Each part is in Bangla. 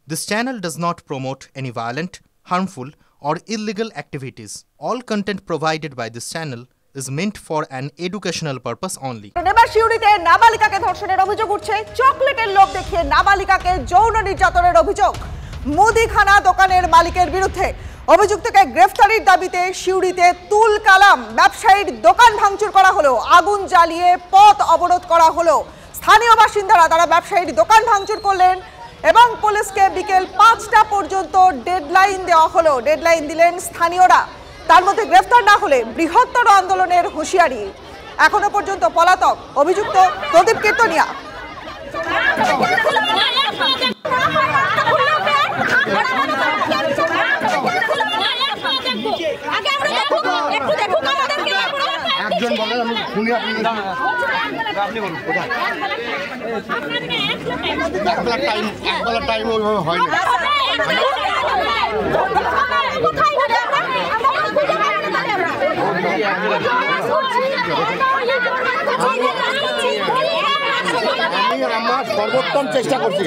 This channel does not promote any violent, harmful, or illegal activities. All content provided by this channel is meant for an educational purpose only. এবার শিউরিতে নাবালিকাকে ধর্ষণের অভিযোগ উঠছে। চকলেটের লোভ দেখিয়ে নাবালিকাকে যৌন নির্যাতনের অভিযোগ মুদিখানা দোকানের মালিকের বিরুদ্ধে। অভিযুক্তকে গ্রেফতারির দাবিতে শিউরিতে তুল কালাম, ব্যবসায়ীর দোকান ভাঙচুর করা হলো, আগুন জ্বালিয়ে পথ অবরোধ করা হলো। স্থানীয় বাসিন্দারা তারা ব্যবসায়ীর দোকান ভাঙচুর করলেন এবং পুলিশকে বিকেল ৫টা পর্যন্ত ডেডলাইন দেওয়া হলো। ডেডলাইন দিলেন স্থানীয়রা। তার মধ্যে গ্রেফতার না হলে বৃহত্তর আন্দোলনের হুঁশিয়ারি। এখনো পর্যন্ত পলাতক অভিযুক্ত প্রদীপ কীর্তনিয়া। একজন বলেন আমি শুনি, আপনি বলুন কোথায়? একবেলা টাইম ওইভাবে হয় না। আমি আমার সর্বোত্তম চেষ্টা করছি।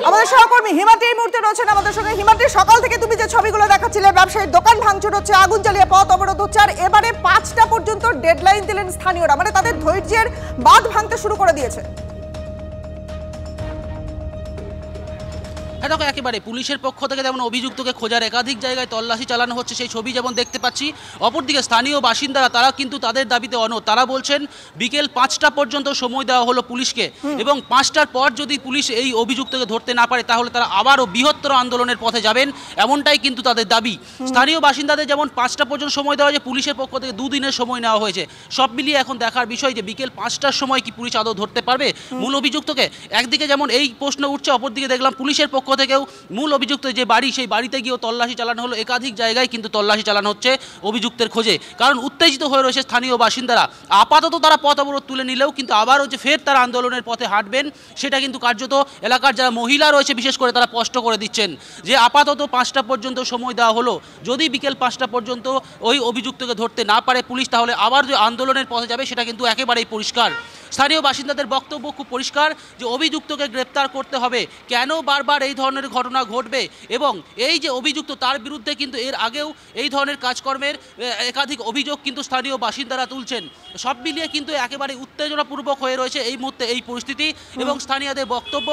আমাদের সহকর্মী হিমাদ্রি এই মুহূর্তে রয়েছেন আমাদের সঙ্গে। হিমাদ্রি, সকাল থেকে তুমি যে ছবিগুলো দেখাচ্ছিলে, ব্যবসায়ীর দোকান ভাঙচুর হচ্ছে, আগুন জ্বালিয়ে পথ অবরোধ হচ্ছে, আর এবারে ৫টা পর্যন্ত ডেডলাইন দিলেন স্থানীয়রা, মানে তাদের ধৈর্যের বাঁধ ভাঙতে শুরু করে দিয়েছে। দেখো, একেবারে পুলিশের পক্ষ থেকে যেমন অভিযুক্তকে খোঁজার একাধিক জায়গায় তল্লাশি চালানো হচ্ছে, সেই ছবি যেমন দেখতে পাচ্ছি। অপরদিকে স্থানীয় বাসিন্দারা তারা কিন্তু তাদের দাবিতে অনড়। তারা বলছেন বিকেল ৫টা পর্যন্ত সময় দেওয়া হলো পুলিশকে, এবং ৫টার পর যদি পুলিশ এই অভিযুক্তকে ধরতে না পারে তাহলে তারা আবারও বৃহত্তর আন্দোলনের পথে যাবেন, এমনটাই কিন্তু তাদের দাবি। স্থানীয় বাসিন্দাদের যেমন ৫টা পর্যন্ত সময় দেওয়া হয়েছে, পুলিশের পক্ষ থেকে ২ দিনের সময় নেওয়া হয়েছে। সব মিলিয়ে এখন দেখার বিষয় যে বিকেল ৫টার সময় কি পুলিশ আদৌ ধরতে পারবে মূল অভিযুক্তকে। একদিকে যেমন এই প্রশ্ন উঠছে, অপরদিকে দেখলাম পুলিশের পক্ষ থেকেও মূল অভিযুক্ত যে বাড়ি, সেই বাড়িতে গিয়েও তল্লাশি চালানো হলো। একাধিক জায়গায় কিন্তু তল্লাশি চালানো হচ্ছে অভিযুক্তের খোঁজে, কারণ উত্তেজিত হয়ে রয়েছে স্থানীয় বাসিন্দারা। আপাতত তারা পথ অবরোধ তুলে নিলেও কিন্তু আবারও যে ফের তারা আন্দোলনের পথে হাঁটবেন, সেটা কিন্তু কার্যত এলাকার যারা মহিলা রয়েছে বিশেষ করে তারা স্পষ্ট করে দিচ্ছেন যে আপাতত ৫টা পর্যন্ত সময় দেওয়া হলো। যদি বিকেল ৫টা পর্যন্ত ওই অভিযুক্তকে ধরতে না পারে পুলিশ, তাহলে আবার যে আন্দোলনের পথে যাবে সেটা কিন্তু একেবারেই পরিষ্কার। স্থানীয় বাসিন্দাদের বক্তব্য খুব পরিষ্কার যে অভিযুক্তকে গ্রেপ্তার করতে হবে। কেন বারবার এই ধরনের ঘটনা ঘটবে, এবং এই যে অভিযুক্ত তার বিরুদ্ধে কিন্তু এর আগেও এই ধরনের কাজকর্মের একাধিক অভিযোগ কিন্তু স্থানীয় বাসিন্দারা তুলছেন। সব মিলিয়ে কিন্তু একেবারে উত্তেজনাপূর্বক হয়ে রয়েছে এই মুহূর্তে এই পরিস্থিতি, এবং স্থানীয়দের বক্তব্য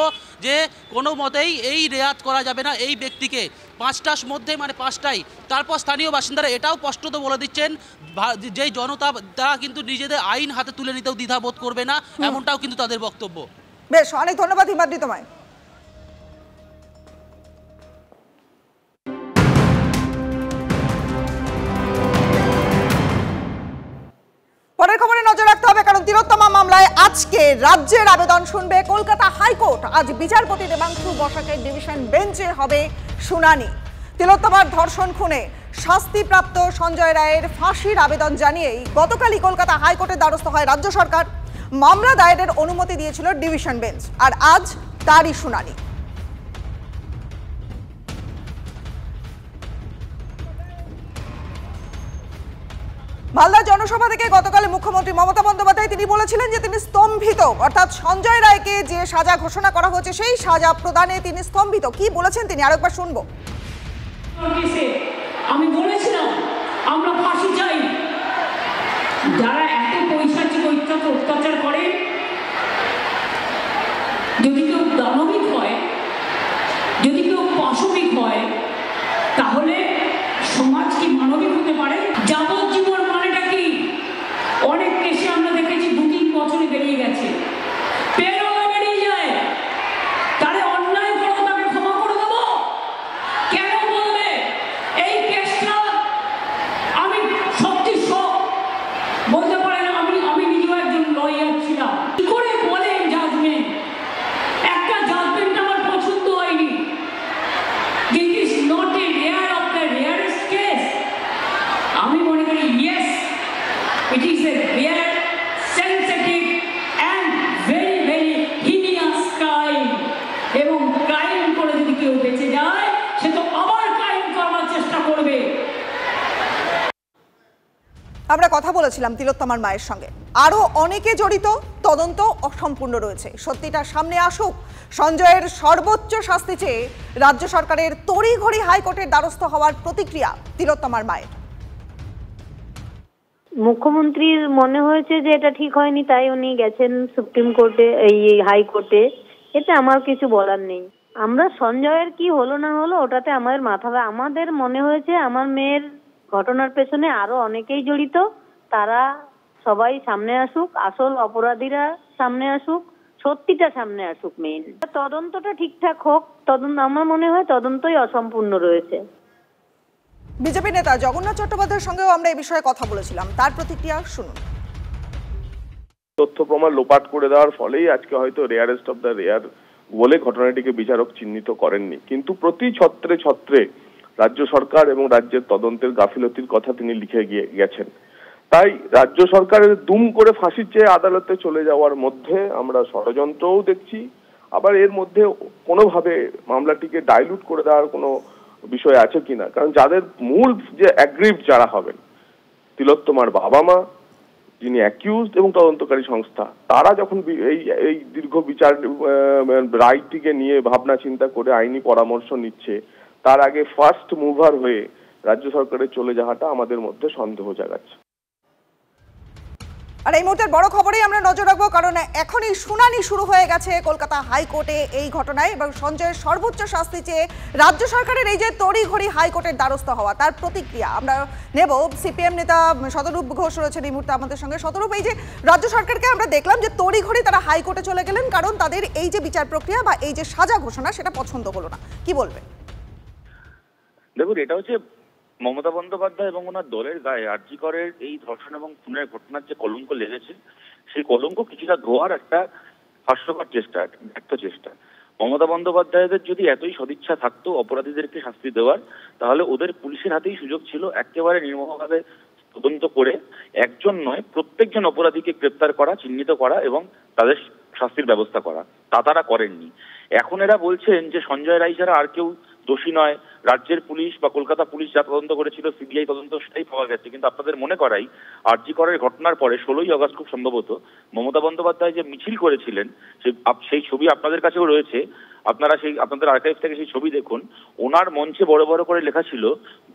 যে কোনো মতেই এই রেয়াত করা যাবে না এই ব্যক্তিকে ৫টার মধ্যে, মানে ৫টায়। তারপর স্থানীয় বাসিন্দারা এটাও স্পষ্টত বলে দিচ্ছেন যেই জনতা তারা কিন্তু নিজেদের আইন হাতে তুলে নিতেও দ্বিধাবোধ করবে না, এমনটাও কিন্তু তাদের বক্তব্য। বেশ, অনেক ধন্যবাদ হিমাদ্রি তোমায়। পরের খবরে নজর রাখতে হবে, কারণ তিলোত্তমা মামলায় আজকে রাজ্যের আবেদন শুনবে কলকাতা হাইকোর্ট। আজ বিচারপতি দেবাংশু বসাকের ডিভিশন বেঞ্চে হবে শুনানি। তিলোত্তমার ধর্ষণ খুনে শাস্তিপ্রাপ্ত সঞ্জয় রায়ের ফাঁসির আবেদন জানিয়েই গতকালই কলকাতা হাইকোর্টের দ্বারস্থ হয় রাজ্য সরকার। মামলা দায়েরের অনুমতি দিয়েছিল ডিভিশন বেঞ্চ, আর আজ তারই শুনানি। মালদা জনসভা থেকে গতকাল মুখ্যমন্ত্রী মমতা বন্দ্যোপাধ্যায় তিনি বলেছিলেন যে তিনি স্তম্ভিত, অর্থাৎ সঞ্জয় রায়কে যে সাজা ঘোষণা করা হয়েছে সেই সাজা প্রদানে তিনি স্তম্ভিত। কি বলেছেন তিনি, আরেকবার শুনবো। আমি বলেছিলাম আমরা ফাঁসি চাই। যারা এত পৈশাচিক অত্যাচার করে, যদি কেউ দানবিক হয়, যদি কেউ পাশবিক হয়, তাহলে সমাজ কি মানবিক হতে পারে? যাবজ্জীবন মানেটা কি? অনেক কেসে আমরা দেখেছি ২-৩ বছরে বেরিয়ে গেছে, পেরোলে বেরিয়ে যায়। তারে অন্যায় করো, তাকে ক্ষমা করে দেবো কেন বলবে? এই কেসটা আমি সত্যি বলতে পারি না, আমি নিজেও একজন লয়ার ছিলাম। কি করে বলেন জাজমেন্ট? একটা জাজমেন্ট আমার পছন্দ হয়নি। This is not a rare of the rarest case. আমি মনে করি yes, it is a rare, sensitive and very very heinous crime. এবং ক্রাইম করে যদি কেউ বেঁচে যায়, সে তো আবার ক্রাইম করার চেষ্টা করবে। আমরা কথা বলেছিলাম তিলোত্তমার মায়ের সঙ্গে, আরো অনেকে জড়িত, তদন্ত অসম্পূর্ণ রয়েছে। সত্যিটা সামনে আসুক। সঞ্জয়ের সর্বোচ্চ শাস্তি চেয়ে রাজ্য সরকারের তড়িঘড়ি হাইকোর্টের দ্বারস্থ হওয়ার প্রতিক্রিয়া তিলোত্তমার মায়ের। মুখ্যমন্ত্রীর মনে হয়েছে যে এটা ঠিক হয়নি, তাই উনি গেছেন সুপ্রিম কোর্টে, এই হাইকোর্টে। এতে আমার কিছু বলার নেই। আমরা সঞ্জয়ের কি হলো না হলো ওটাতে আমাদের আমাদের মনে হয়েছে আমার মেয়ের ঘটনার পেছনে আরো অনেকেই জড়িত, তারা সবাই সামনে আসুক, আসল অপরাধীরা সামনে আসুক, সত্যিটা সামনে আসুক। মেইন তদন্তটা ঠিকঠাক হোক। আমার মনে হয় তদন্তই অসম্পূর্ণ রয়েছে। বিজেপি নেতা জগন্নাথ চট্টোপাধ্যায়ের সঙ্গেও আমরা এই বিষয়ে কথা বলেছিলাম, তার প্রতিক্রিয়া শুনুন। তথ্য প্রমাণ লোপাট করে দেওয়ার ফলেই আজকে হয়তো রেয়ারেস্ট অফ দ্য রেয়ার বলে ঘটনাটিকে বিচারক চিহ্নিত করেননি, কিন্তু প্রতি ছত্রে ছত্রে রাজ্য সরকার এবং রাজ্যের তদন্তের গাফিলতির কথা তিনি লিখে গেছেন। তাই রাজ্য সরকারের দুম করে ফাঁসির চেয়ে আদালতে চলে যাওয়ার মধ্যে আমরা ষড়যন্ত্রও দেখছি, আবার এর মধ্যে কোনোভাবে মামলাটিকে ডাইলুট করে দেওয়ার কোনো বিষয় আছে কিনা। কারণ যাদের মূল যে অ্যাগ্রিভড যারা হবেন, তিলোত্তমার বাবা মা, যিনি অ্যাকিউজড এবং তদন্তকারী সংস্থা, তারা যখন এই দীর্ঘ বিচার রায়টিকে নিয়ে ভাবনা চিন্তা করে আইনি পরামর্শ নিচ্ছে, তার আগে ফার্স্ট মুভার হয়ে রাজ্য সরকারের চলে যাওয়াটা আমাদের মধ্যে সন্দেহ জাগাচ্ছে। আর এই মুহূর্তের বড় খবরেই আমরা নজর রাখবো, কারণ এখনই শুনানি শুরু হয়ে গেছে কলকাতা হাইকোর্টে এই ঘটনায়, এবং সঞ্জয়ের সর্বোচ্চ শাস্তি চেয়ে রাজ্য সরকারের এই যে তড়িঘড়ি হাইকোর্টের দ্বারস্থ হওয়া, তার প্রতিক্রিয়া আমরা নেব। সিপিএম নেতা শতরূপ ঘোষ রয়েছেন এই মুহূর্তে আমাদের সঙ্গে। শতরূপ, এই যে রাজ্য সরকারকে আমরা দেখলাম যে তড়িঘড়ি তারা হাইকোর্টে চলে গেলেন, কারণ তাদের এই যে বিচার প্রক্রিয়া বা এই যে সাজা ঘোষণা সেটা পছন্দ হলো না, কি বলবেন? দেখুন, এটা হচ্ছে মমতা বন্দ্যোপাধ্যায় এবং ওনার দলের গায়ে আরজি করের এই ধর্ষণ এবং খুনের ঘটনার যে কলঙ্ক লেগেছে, সেই কলঙ্ক কিছুটা ধোয়ার একটা হাস্যকর চেষ্টা, ব্যর্থ চেষ্টা। মমতা বন্দ্যোপাধ্যায়দের যদি এতই সদিচ্ছা থাকতো অপরাধীদেরকে শাস্তি দেওয়ার, তাহলে ওদের পুলিশের হাতেই সুযোগ ছিল একেবারে নির্মমভাবে তদন্ত করে একজন নয় প্রত্যেকজন অপরাধীকে গ্রেপ্তার করা, চিহ্নিত করা এবং তাদের শাস্তির ব্যবস্থা করা। তা তারা করেননি। এখন এরা বলছেন যে সঞ্জয় রায় ছাড়া আর কেউ দোষী নয়, রাজ্যের পুলিশ বা কলকাতা পুলিশ যা তদন্ত করেছিল, সিবিআই তদন্ত, সেটাই পাওয়া গেছে। কিন্তু আপনাদের মনে করাই, আরজি করের ঘটনার পরে 16ই আগস্ট খুব সম্ভবত মমতা বন্দ্যোপাধ্যায় যে মিছিল করেছিলেন, সেই ছবি আপনাদের কাছেও রয়েছে, আপনারা আপনাদের আর্কাইভ থেকে সেই ছবি দেখুন। ওনার মঞ্চে বড় বড় করে লেখা ছিল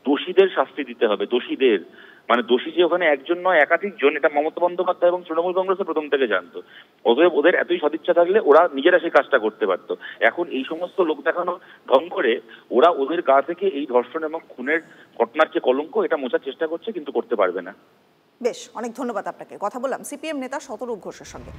দোষীদের শাস্তি দিতে হবে, দোষীদের। মানে দোষী যে ওখানে একজন নয়, একাধিক জন, এটা মমতা বন্দ্যোপাধ্যায় এবং তৃণমূল কংগ্রেসের প্রথম থেকে জানতো। অতএব ওদের এতই সদিচ্ছা থাকলে ওরা নিজেরা সেই কাজটা করতে পারতো। এখন এই সমস্ত লোক দেখানো ঢং করে ওরা ওদের গা থেকে এই ধর্ষণ এবং খুনের ঘটনার যে কলঙ্ক, এটা মোছার চেষ্টা করছে, কিন্তু করতে পারবে না। বেশ, অনেক ধন্যবাদ আপনাকে। কথা বললাম সিপিএম নেতা শতরূপ ঘোষের সঙ্গে।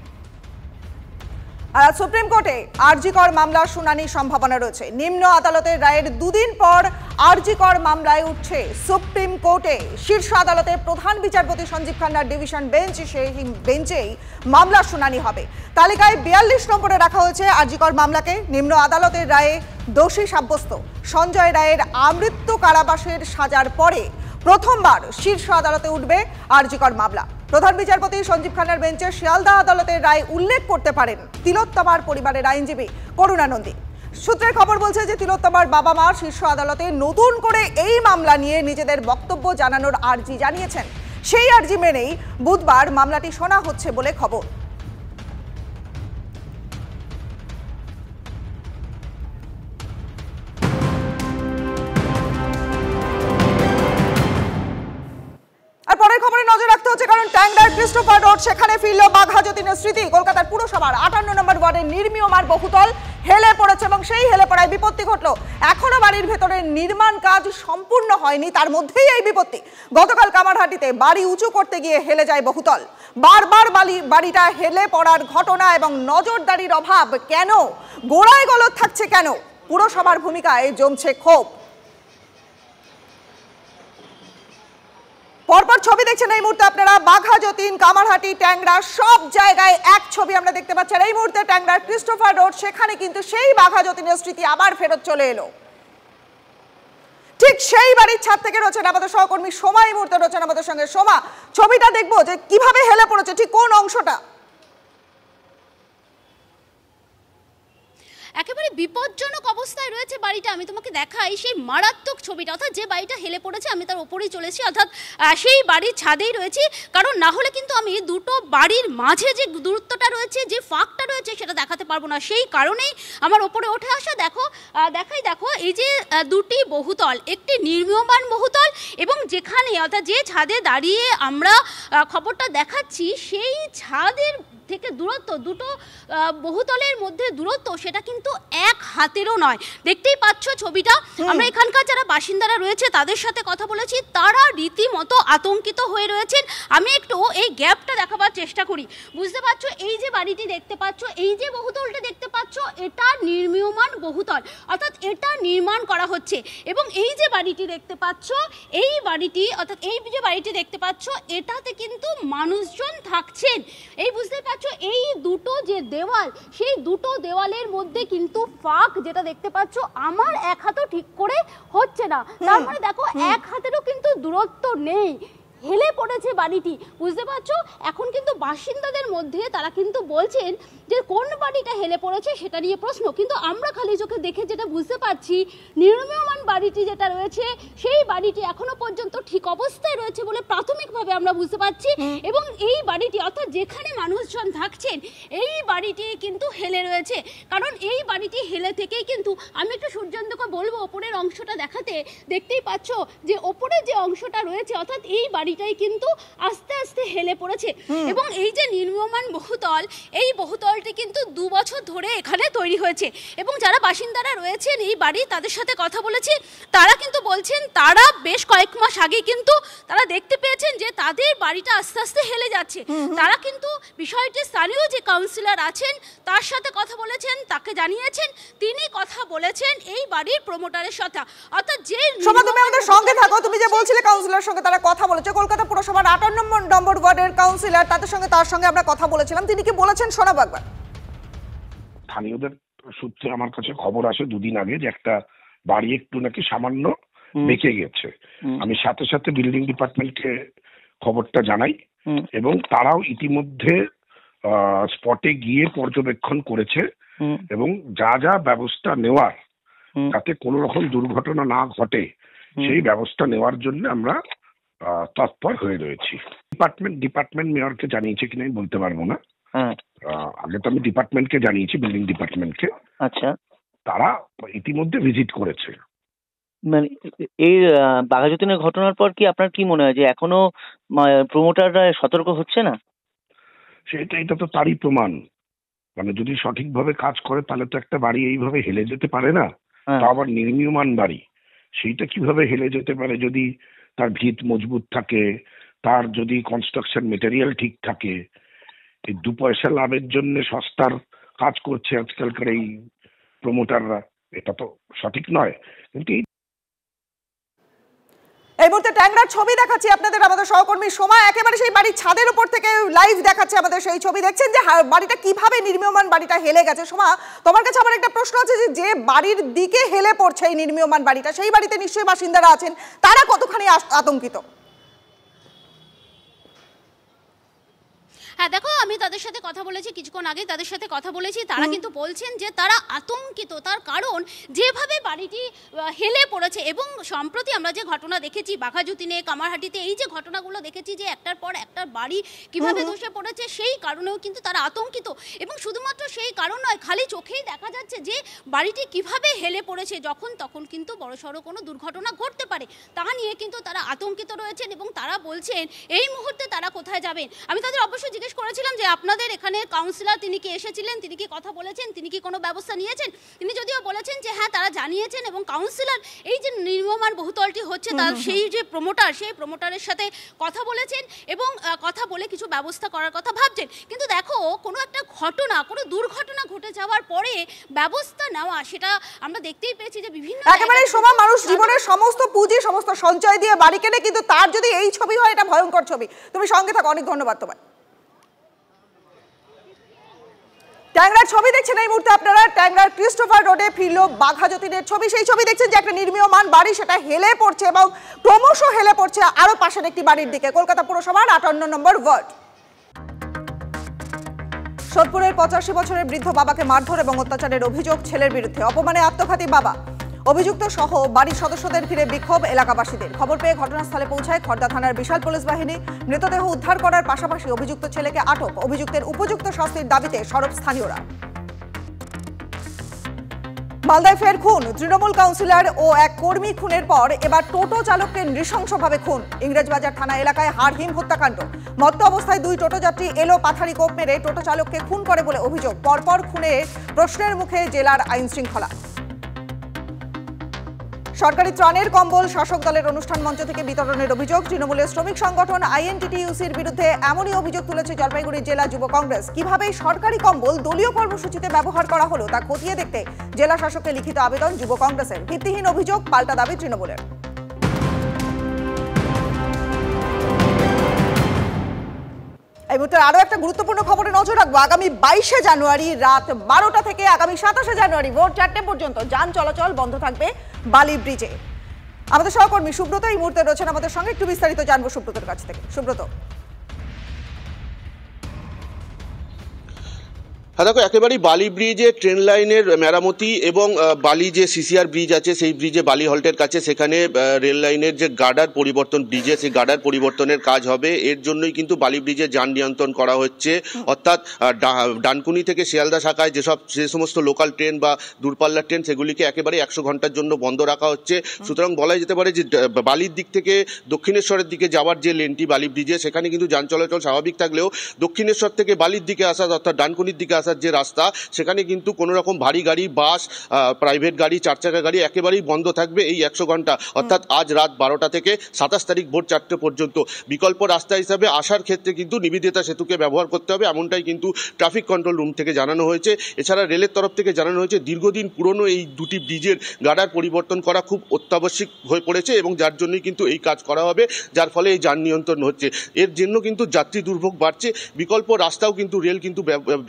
সুপ্রিম কোর্টে আরজি কর মামলার শুনানির সম্ভাবনা রয়েছে। নিম্ন আদালতের রায়ের দুদিন পর আরজি কর মামলায় উঠছে সুপ্রিম কোর্টে। শীর্ষ আদালতের প্রধান বিচারপতি সঞ্জীব খান্নার ডিভিশন বেঞ্চ, সেই বেঞ্চেই মামলার শুনানি হবে। তালিকায় 42 নম্বরে রাখা হয়েছে আরজি কর মামলাকে। নিম্ন আদালতের রায়ে দোষী সাব্যস্ত সঞ্জয় রায়ের আমৃত্যু কারাবাসের সাজার পরে প্রথমবার শীর্ষ আদালতে উঠবে আরজি কর মামলা। প্রধান বিচারপতি সঞ্জীব খান্নার বেঞ্চে শিয়ালদা আদালতের রায় উল্লেখ করতে পারেন তিলোত্তমার পরিবারের আইনজীবী করুণা নন্দী। সূত্রের খবর বলছে যে তিলোত্তমার বাবা মা শীর্ষ আদালতে নতুন করে এই মামলা নিয়ে নিজেদের বক্তব্য জানানোর আর্জি জানিয়েছেন। সেই আর্জি মেনেই বুধবার মামলাটি শোনা হচ্ছে বলে খবর। কারণ ট্যাংরার ক্রিস্টোফার রোড, সেখানে ফিরল বাঘা যতীনের স্মৃতি। কলকাতার পুরসভার 58 নম্বর ওয়ার্ডের নির্মীয়মার বহুতল হেলে পড়েছে এবং সেই হেলে পড়ায় বিপত্তি ঘটল। এখনো বাড়ির ভেতরে নির্মাণ কাজ সম্পূর্ণ হয়নি, তার মধ্যেই এই বিপত্তি। গতকাল কামারহাটিতে বাড়ি উঁচু করতে গিয়ে হেলে যায় বহুতল। বারবার বাড়িটা হেলে পড়ার ঘটনা এবং নজরদারির অভাব কেন, গোড়ায় গলদ থাকছে কেন, পুরসভার ভূমিকায় জমছে ক্ষোভ। পরপর ছবি দেখছেন এই মুহূর্তে আপনারা, বাঘা যতীন, কামারহাটি, ট্যাংরা, সব জায়গায় এক ছবি আমরা দেখতে পাচ্ছি। এই মুহূর্তে ট্যাংরার ক্রিস্টোফার রোড, সেখানে কিন্তু সেই বাঘা যতীনের স্মৃতি আবার ফেরত চলে এলো। ঠিক সেই বাড়ির ছাদ থেকে রয়েছেন আমাদের সহকর্মী সোমা, এই মুহূর্তে রয়েছেন আমাদের সঙ্গে। সোমা, ছবিটা দেখবো যে কিভাবে হেলে পড়েছে, ঠিক কোন অংশটা? একেবারে বিপজ্জনক অবস্থায় রয়েছে বাড়িটা। আমি তোমাকে দেখাই সেই মারাত্মক ছবিটা, অর্থাৎ যে বাড়িটা হেলে পড়েছে আমি তার ওপরেই চলেছি, অর্থাৎ সেই বাড়ির ছাদেই রয়েছি। কারণ না হলে কিন্তু আমি দুটো বাড়ির মাঝে যে দূরত্বটা রয়েছে, যে ফাঁকটা রয়েছে সেটা দেখাতে পারবো না। সেই কারণেই আমার ওপরে উঠে আসা। দেখো এই যে দুটি বহুতল, একটি নির্মীয়মান বহুতল এবং যেখানে অর্থাৎ যে ছাদে দাঁড়িয়ে আমরা খবরটা দেখাচ্ছি সেই ছাদের থেকে দূরত্ব, দুটো বহুতলের মধ্যে দূরত্ব সেটা কিন্তু এক হাতেরও নয়। দেখতেই পাচ্ছ ছবিটা। আমরা এখানকার যারা বাসিন্দারা রয়েছে তাদের সাথে কথা বলেছি, তারা রীতিমতো আতঙ্কিত হয়ে রয়েছেন। আমি একটু এই গ্যাপটা দেখাবার চেষ্টা করি। বুঝতে পারছো, এই যে বাড়িটি দেখতে পাচ্ছ, এই যে বহুতলটা দেখতে পাচ্ছ, এটা নির্মীয়মান বহুতল, অর্থাৎ এটা নির্মাণ করা হচ্ছে। এবং এই যে বাড়িটি দেখতে পাচ্ছ, এই বাড়িটি অর্থাৎ এই যে বাড়িটি দেখতে পাচ্ছ, এটাতে কিন্তু মানুষজন থাকছেন। এই বুঝতে পারছো এই দুটো যে দেওয়াল, সেই দুটো দেওয়ালের মধ্যে কিন্তু ফাঁক যেটা দেখতে পাচ্ছ, আমার এক হাতও ঠিক করে হচ্ছে না। তার মানে দেখো এক হাতেরও কিন্তু দূরত্ব নেই, হেলে পড়েছে বাড়িটি। বুঝতে পারছো, এখন কিন্তু বাসিন্দাদের মধ্যে তারা কিন্তু বলছেন যে কোন বাড়িটা হেলে পড়েছে সেটা নিয়ে প্রশ্ন। কিন্তু আমরা খালি চোখে দেখে যেটা বুঝতে পারছি, নির্মীয়মান বাড়িটি যেটা রয়েছে সেই বাড়িটি এখনো পর্যন্ত ঠিক অবস্থায় রয়েছে বলে প্রাথমিকভাবে আমরা বুঝতে পারছি। এবং এই বাড়িটি অর্থাৎ যেখানে মানুষজন থাকছেন এই বাড়িটি কিন্তু হেলে রয়েছে। কারণ এই বাড়িটি হেলে থেকেই কিন্তু, আমি একটু সূর্যন্তকে বলবো ওপরের অংশটা দেখাতে। দেখতেই পাচ্ছ যে ওপরের যে অংশটা রয়েছে অর্থাৎ এই বাড়িটাই কিন্তু আস্তে আস্তে হেলে পড়েছে। এবং এই যে নির্মীয়মান বহুতল, এই বহুতলটি কিন্তু 2 বছর ধরে এখানে তৈরি হয়েছে। এবং যারা বাসিন্দারা রয়েছেন এই বাড়ি, তাদের সাথে কথা বলেছি, তারা কিন্তু বলছেন তারা বেশ কয়েক মাস আগে কিন্তু তারা দেখতে পেয়েছেন যে তাদের বাড়িটা আস্তে আস্তে হেলে যাচ্ছে। তারা কিন্তু বিষয়টি স্থানীয় যে কাউন্সিলর আছেন তার সাথে কথা বলেছেন, তাকে জানিয়েছেন, তিনি কথা বলেছেন এই বাড়ির প্রমোটারের সাথে। অর্থাৎ যে তুমি আমাদের সঙ্গে থাকো, তুমি যে বলছিলে কাউন্সিলরের সঙ্গে তারা কথা বলেছে, কলকাতা পুরসভার 58 নম্বর ওয়ার্ডের কাউন্সিলর, তার সঙ্গে আমরা কথা বলেছিলাম, তিনি কি বলেছেন শোনাবো একবার। স্থানীয়দের সূত্রে আমার কাছে খবর আসে 2 দিন আগে যে একটা বাড়ি একটু নাকি সামান্য বেঁকে গেছে। আমি সাথে সাথে বিল্ডিং ডিপার্টমেন্টকে খবরটা জানাই এবং তারাও ইতিমধ্যে স্পটে গিয়ে পর্যবেক্ষণ করেছে এবং যা যা ব্যবস্থা নেওয়ার যাতে কোনো রকম দুর্ঘটনা না ঘটে সেই ব্যবস্থা নেওয়ার জন্য আমরা তৎপর হয়ে রয়েছি। ডিপার্টমেন্ট মেয়রকে জানিয়েছে কিনা আমি বলতে পারবো না। আগে তো আমি ডিপার্টমেন্টকে জানিয়েছি, বিল্ডিং ডিপার্টমেন্টকে। আচ্ছা, তারা ইতিমধ্যে ভিজিট করেছে। মানে এই বাঘাযতীনের ঘটনার পর কি আপনার কি মনে হয় যে এখনো প্রমোটাররা সতর্ক হচ্ছে না? এটা তো তারই প্রমাণ। মানে যদি সঠিকভাবে কাজ করে তাহলে তো একটা বাড়ি এইভাবে হেলে যেতে পারে না। তা আবার নির্মীয়মান বাড়ি, সেইটা কিভাবে হেলে যেতে পারে? যদি তার ভিত মজবুত থাকে, তার যদি কনস্ট্রাকশন মেটেরিয়াল ঠিক থাকে। এই 2 পয়সা লাভের জন্য সস্তার কাজ করছে আজকালকার এই প্রমোটাররা, এটা তো সঠিক নয়। কিন্তু এই মুহূর্তে ট্যাংরার ছবি দেখাচ্ছি আপনাদের, আমাদের সহকর্মী সময় একেবারে সেই বাড়ির ছাদের উপর থেকে লাইভ দেখাচ্ছে আমাদের সেই ছবি। দেখছেন যে বাড়িটা কিভাবে নির্মীয়মান বাড়িটা হেলে গেছে। সমা, তোমার কাছে আমার একটা প্রশ্ন আছে, যে বাড়ির দিকে হেলে পড়ছে এই নির্মীয়মান বাড়িটা, সেই বাড়িতে নিশ্চয়ই বাসিন্দারা আছেন, তারা কতখানি আতঙ্কিত? হ্যাঁ দেখো, আমি তাদের সাথে কথা বলেছি কিছুক্ষণ আগে, তাদের সাথে কথা বলেছি, তারা কিন্তু বলছেন যে তারা আতঙ্কিত। তার কারণ যেভাবে বাড়িটি হেলে পড়েছে এবং সম্প্রতি আমরা যে ঘটনা দেখেছি বাঘাযতীনে, কামারহাটিতে, এই যে ঘটনাগুলো দেখেছি যে একটার পর একটা বাড়ি কিভাবে ধসে পড়েছে, সেই কারণেও কিন্তু তারা আতঙ্কিত। এবং শুধুমাত্র সেই কারণ নয়, খালি চোখেই দেখা যাচ্ছে যে বাড়িটি কিভাবে হেলে পড়েছে, যখন তখন কিন্তু বড়সড় কোনো দুর্ঘটনা ঘটতে পারে, তা নিয়ে কিন্তু তারা আতঙ্কিত রয়েছেন। এবং তারা বলছেন এই মুহূর্তে তারা কোথায় যাবেন। আমি তাদের অবশ্যই জিজ্ঞেস করেছিলাম যে আপনাদের এখানে কাউন্সিলর তিনি কি এসেছিলেন, তিনি কি কথা বলেছেন, তিনি কি কোনো ব্যবস্থা নিয়েছেন। তিনি যদিও বলেছেন যে হ্যাঁ তারা জানিয়েছেন এবং কাউন্সিলর এই যে নির্মীয়মান বহুতলটি হচ্ছে তার সেই যে প্রমোটার, সেই প্রমোটারের সাথে কথা বলেছেন এবং কথা বলে কিছু ব্যবস্থা করার কথা ভাবছেন। কিন্তু দেখো, কোনো একটা ঘটনা, কোনো দুর্ঘটনা ঘটে যাওয়ার পরে ব্যবস্থা নেওয়া, সেটা আমরা দেখতেই পেয়েছি যে বিভিন্ন একেবারে সময় মানুষ জীবনের সমস্ত পুঁজি, সমস্ত সঞ্চয় দিয়ে বাড়ি কেনে, কিন্তু তার যদি এই ছবি হয়, এটা ভয়ঙ্কর ছবি। তুমি সঙ্গে থাকো, অনেক ধন্যবাদ তোমায়। ট্যাংরার ছবি দেখছেন এই মুহূর্তে আপনারা, ট্যাংরার ক্রিস্টোফার রোডে ফিরল বাঘাযতীনের ছবি। সেই ছবি দেখছেন যে একটা নির্মীয়মান বাড়ি সেটা হেলে পড়ছে এবং ক্রমশ হেলে পড়ছে আরো পাশের একটি বাড়ির দিকে, কলকাতা পুরসভার 58 নম্বর ওয়ার্ড। সোদপুরের 85 বছরের বৃদ্ধ বাবাকে মারধর এবং অত্যাচারের অভিযোগ ছেলের বিরুদ্ধে। অপমানে আত্মঘাতী বাবা। অভিযুক্ত সহ বাড়ির সদস্যদের ঘিরে বিক্ষোভ এলাকাবাসীদের। খবর পেয়ে ঘটনাস্থলে পৌঁছায় খড়দা থানার বিশাল পুলিশ বাহিনী। মৃতদেহ উদ্ধার করার পাশাপাশি অভিযুক্ত ছেলেকে আটক। অভিযুক্তের উপযুক্ত শাস্তির দাবিতে সরব স্থানীয়রা। মালদায় ফের খুন। তৃণমূল কাউন্সিলর ও এক কর্মী খুনের পর এবার টোটো চালককে নৃশংসভাবে খুন। ইংরেজবাজার থানা এলাকায় হাড়হিম হত্যাকাণ্ড। মত্ত অবস্থায় দুই টোটো যাত্রী এলো পাথারি কোপ মেরে টোটো চালককে খুন করে বলে অভিযোগ। পরপর খুনে প্রশ্নের মুখে জেলার আইন শৃঙ্খলা। সরকারি ত্রাণের কম্বল শাসক দলের অনুষ্ঠান মঞ্চ থেকে বিতরণের অভিযোগ। তৃণমূলের শ্রমিক সংগঠন আইএনটিটিইউসির বিরুদ্ধে এমনই অভিযোগ তুলেছে জলপাইগুড়ি জেলা যুব কংগ্রেস। কিভাবে সরকারি কম্বল দলীয় কর্মসূচিতে ব্যবহার করা হলো তা খতিয়ে দেখতে জেলা শাসককে লিখিত আবেদন যুব কংগ্রেসের। ভিত্তিহীন অভিযোগ, পাল্টা দাবি তৃণমূলের। এই মুহূর্তে আরো একটা গুরুত্বপূর্ণ খবরে নজর রাখবো। আগামী 22শে জানুয়ারি রাত 12টা থেকে আগামী 27শে জানুয়ারি ভোর 4টে পর্যন্ত যান চলাচল বন্ধ থাকবে বালি ব্রিজে। আমাদের সহকর্মী সুব্রত এই মুহূর্তে রয়েছেন আমাদের সঙ্গে, একটু বিস্তারিত জানবো সুব্রতর কাছ থেকে। সুব্রত। হ্যাঁ দেখো, একেবারেই বালি ব্রিজে ট্রেন লাইনের মেরামতি এবং বালি যে সিসিআর ব্রিজ আছে সেই ব্রিজে বালি হল্টের কাছে সেখানে রেল লাইনের যে গার্ডার পরিবর্তন ব্রিজে সেই গার্ডার পরিবর্তনের কাজ হবে। এর জন্যই কিন্তু বালি ব্রিজে যান নিয়ন্ত্রণ করা হচ্ছে। অর্থাৎ ডানকুনি থেকে শিয়ালদা শাখায় যে সমস্ত লোকাল ট্রেন বা দূরপাল্লার ট্রেন সেগুলিকে একেবারে 100 ঘন্টার জন্য বন্ধ রাখা হচ্ছে। সুতরাং বলা যেতে পারে যে বালির দিক থেকে দক্ষিণেশ্বরের দিকে যাওয়ার যে লেনটি বালি ব্রিজে সেখানে কিন্তু যান চলাচল স্বাভাবিক থাকলেও দক্ষিণেশ্বর থেকে বালির দিকে আসা অর্থাৎ ডানকুনির দিকে আসার যে রাস্তা সেখানে কিন্তু কোনো রকম ভারী গাড়ি, বাস, প্রাইভেট গাড়ি, 4 চাকা গাড়ি একেবারেই বন্ধ থাকবে এই 100 ঘন্টা। অর্থাৎ আজ রাত 12টা থেকে 27 তারিখ ভোর 4টে পর্যন্ত। বিকল্প রাস্তা হিসাবে আসার ক্ষেত্রে কিন্তু নিবেদিতা সেতুকে ব্যবহার করতে হবে, এমনটাই কিন্তু ট্রাফিক কন্ট্রোল রুম থেকে জানানো হয়েছে। এছাড়া রেলের তরফ থেকে জানানো হয়েছে দীর্ঘদিন পুরনো এই দুটি ব্রিজের গার্ডার পরিবর্তন করা খুব অত্যাবশ্যক হয়ে পড়েছে এবং যার জন্যই কিন্তু এই কাজ করা হবে, যার ফলে এই যান নিয়ন্ত্রণ হচ্ছে। এর জন্য কিন্তু যাত্রী দুর্ভোগ বাড়ছে। বিকল্প রাস্তাও কিন্তু রেল কিন্তু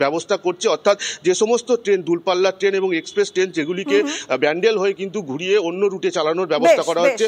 ব্যবস্থা করছে। অর্থাৎ যে সমস্ত ট্রেন দূরপাল্লার ট্রেন এবং এক্সপ্রেস ট্রেন যেগুলিকে ব্যান্ডেল হয়ে কিন্তু ঘুরিয়ে অন্য রুটে চালানোর ব্যবস্থা করা হচ্ছে।